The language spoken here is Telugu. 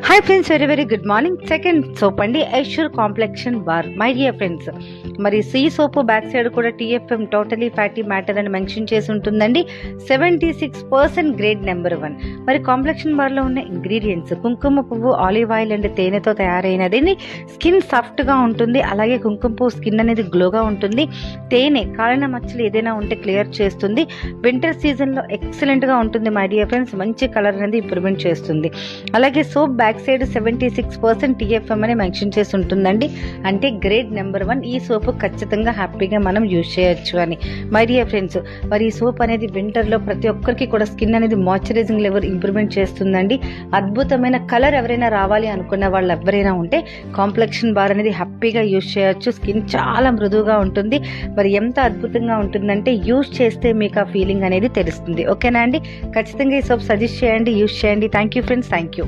Hi friends, very good morning. Second soap అండి, ఐష్యూర్ complexion bar. My dear friends, మరి సీ సోప్ బ్యాక్ సైడ్ కూడా TFM టోటలీ ఫ్యాటీ మ్యాటర్ అని మెన్షన్ చేసి ఉంటుందండి. 76% గ్రేడ్ నెంబర్ 1. మరి కాంప్లెక్షన్ బార్లో ఉన్న ఇంగ్రీడియంట్స్ కుంకుమ పువ్వు, ఆలివ్ ఆయిల్ అండ్ తేనెతో తయారైనది. స్కిన్ సాఫ్ట్గా ఉంటుంది, అలాగే కుంకుమ పువ్వు స్కిన్ అనేది గ్లోగా ఉంటుంది. తేనె కాలిన మచ్చలు ఏదైనా ఉంటే క్లియర్ చేస్తుంది. వింటర్ సీజన్లో ఎక్సలెంట్గా ఉంటుంది మై డియర్ ఫ్రెండ్స్. మంచి కలర్ అనేది ఇంప్రూవ్మెంట్ చేస్తుంది. అలాగే సోప్ బ్యాక్ సైడ్ 76% TFM అని మెన్షన్ చేసి ఉంటుందండి. అంటే గ్రేడ్ నెంబర్ 1. ఈ సోప్ ఖచ్చితంగా హ్యాపీగా మనం యూజ్ చేయొచ్చు అని మై డియర్ ఫ్రెండ్స్. మరి ఈ సోప్ అనేది వింటర్లో ప్రతి ఒక్కరికి కూడా స్కిన్ అనేది మాయిశ్చరైజింగ్ లెవెల్ ఇంప్రూవ్మెంట్ చేస్తుందండి. అద్భుతమైన కలర్ ఎవరైనా రావాలి అనుకున్న వాళ్ళు ఎవరైనా ఉంటే కాంప్లెక్షన్ బార్ అనేది హ్యాపీగా యూజ్ చేయొచ్చు. స్కిన్ చాలా మృదువుగా ఉంటుంది. మరి ఎంత అద్భుతంగా ఉంటుందంటే యూజ్ చేస్తే మీకు ఆ ఫీలింగ్ అనేది తెలుస్తుంది. ఓకేనా అండి? ఖచ్చితంగా ఈ సోప్ సజెస్ట్ చేయండి, యూజ్ చేయండి. Thank you friends, thank you.